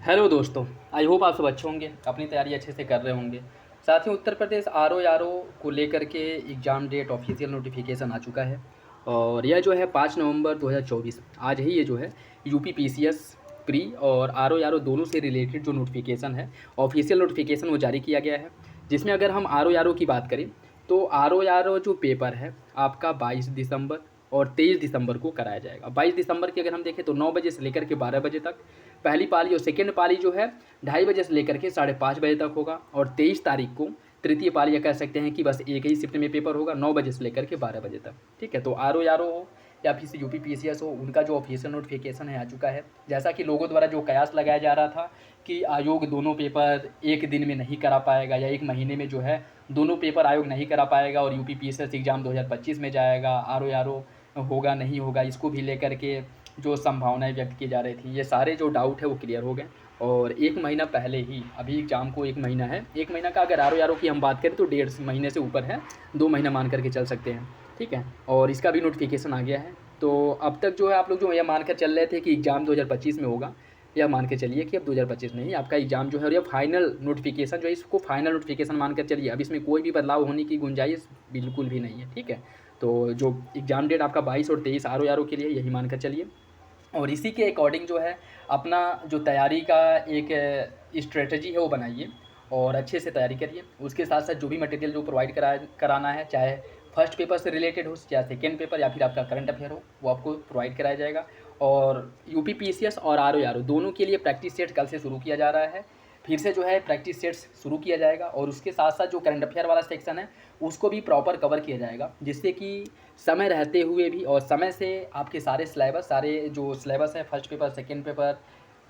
Hello दोस्तों, I hope आप सब अच्छे होंगे, अपनी तैयारी अच्छे से कर रहे होंगे। साथ ही उत्तर प्रदेश आर ओ को लेकर के एग्ज़ाम डेट ऑफिशियल नोटिफिकेशन आ चुका है और यह जो है 5 नवंबर 2024 आज ही ये जो है यूपी पीसीएस प्री और आर ओ दोनों से रिलेटेड जो नोटिफिकेशन है ऑफिशियल नोटिफिकेशन वो जारी किया गया है। जिसमें अगर हम आर ओ की बात करें तो आर ओ जो पेपर है आपका 22 दिसंबर और 23 दिसंबर को कराया जाएगा। 22 दिसंबर की अगर हम देखें तो 9 बजे से लेकर के 12 बजे तक पहली पाली और सेकेंड पाली जो है 2:30 बजे से लेकर के 5:30 बजे तक होगा और 23 तारीख को तृतीय पाली, या कह सकते हैं कि बस एक ही शिफ्ट में पेपर होगा 9 बजे से लेकर के 12 बजे तक। ठीक है, तो आर ओ हो या फिर यूपी पीसीएस हो, उनका जो ऑफिशियल नोटिफिकेशन है आ चुका है। जैसा कि लोगों द्वारा जो कयास लगाया जा रहा था कि आयोग दोनों पेपर एक दिन में नहीं करा पाएगा या एक महीने में जो है दोनों पेपर आयोग नहीं करा पाएगा और यूपी पीसीएस एग्ज़ाम 2025 में जाएगा, आर ओ होगा नहीं होगा, इसको भी लेकर के जो संभावनाएं व्यक्त की जा रही थी, ये सारे जो डाउट है वो क्लियर हो गए। और एक महीना पहले ही, अभी एग्ज़ाम को एक महीना है, एक महीना का अगर आर ओ की हम बात करें तो 1.5 महीने से ऊपर है, 2 महीना मान करके चल सकते हैं। ठीक है, और इसका भी नोटिफिकेशन आ गया है। तो अब तक जो है आप लोग जो यह मान कर चल रहे थे कि एग्ज़ाम 2025 में होगा, यह मान के चलिए कि अब 2025 नहीं, आपका एग्ज़ाम जो है और यह फाइनल नोटिफिकेशन जो है इसको फाइनल नोटिफिकेशन मान कर चलिए। अब इसमें कोई भी बदलाव होने की गुंजाइश बिल्कुल भी नहीं है। ठीक है, तो जो एग्ज़ाम डेट आपका 22 और 23 आर ओ के लिए यही मान कर चलिए और इसी के अकॉर्डिंग जो है अपना जो तैयारी का एक स्ट्रेटजी है वो बनाइए और अच्छे से तैयारी करिए। उसके साथ साथ जो भी मटेरियल जो प्रोवाइड कराना है, चाहे फर्स्ट पेपर से रिलेटेड हो, चाहे सेकेंड पेपर या फिर आपका करंट अफेयर हो, वो आपको प्रोवाइड कराया जाएगा। और यूपी पीसीएस और आर ओ दोनों के लिए प्रैक्टिस सेट कल से शुरू किया जा रहा है। फिर से जो है प्रैक्टिस सेट्स शुरू किया जाएगा और उसके साथ साथ जो करंट अफेयर वाला सेक्शन है उसको भी प्रॉपर कवर किया जाएगा, जिससे कि समय रहते हुए भी और समय से आपके सारे जो सिलेबस है, फर्स्ट पेपर सेकेंड पेपर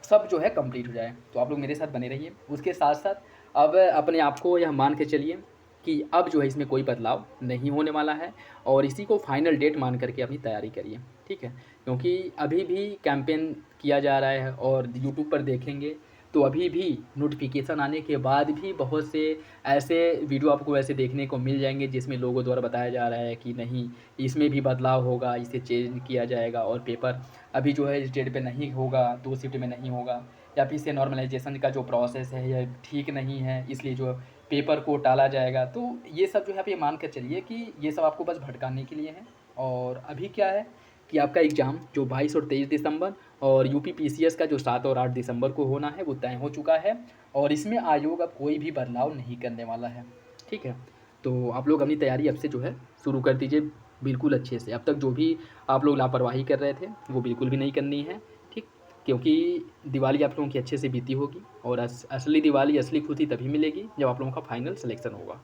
सब जो है कंप्लीट हो जाए। तो आप लोग मेरे साथ बने रहिए। उसके साथ साथ अब अपने आप को यह मान के चलिए कि अब जो है इसमें कोई बदलाव नहीं होने वाला है और इसी को फाइनल डेट मान करके अपनी तैयारी करिए। ठीक है, क्योंकि अभी भी कैंपेन किया जा रहा है और यूट्यूब पर देखेंगे तो अभी भी नोटिफिकेशन आने के बाद भी बहुत से ऐसे वीडियो आपको ऐसे देखने को मिल जाएंगे जिसमें लोगों द्वारा बताया जा रहा है कि नहीं, इसमें भी बदलाव होगा, इसे चेंज किया जाएगा और पेपर अभी जो है इस डेट पे नहीं होगा, 2 शिफ्ट में नहीं होगा, या फिर से नॉर्मलाइजेशन का जो प्रोसेस है यह ठीक नहीं है, इसलिए जो पेपर को टाला जाएगा। तो ये सब जो है आप ये मान कर चलिए कि ये सब आपको बस भटकाने के लिए है। और अभी क्या है कि आपका एग्ज़ाम जो 22 और 23 दिसंबर और यूपी पीसीएस का जो 7 और 8 दिसंबर को होना है वो तय हो चुका है और इसमें आयोग अब कोई भी बदलाव नहीं करने वाला है। ठीक है, तो आप लोग अपनी तैयारी अब से जो है शुरू कर दीजिए बिल्कुल अच्छे से। अब तक जो भी आप लोग लापरवाही कर रहे थे वो बिल्कुल भी नहीं करनी है। ठीक, क्योंकि दिवाली आप लोगों की अच्छे से बीती होगी और असली दिवाली, असली खुशी तभी मिलेगी जब आप लोगों का फाइनल सिलेक्शन होगा।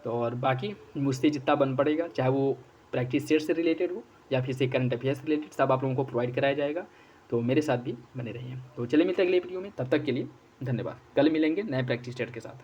तो और बाकी मुझसे जितना बन पड़ेगा, चाहे वो प्रैक्टिस सेट से रिलेटेड हो या फिर से करंट अफेयर्स रिलेटेड, सब आप लोगों को प्रोवाइड कराया जाएगा। तो मेरे साथ भी बने रहिए। तो चलिए मिलते हैं अगले वीडियो में, तब तक के लिए धन्यवाद। कल मिलेंगे नए प्रैक्टिस सेट के साथ।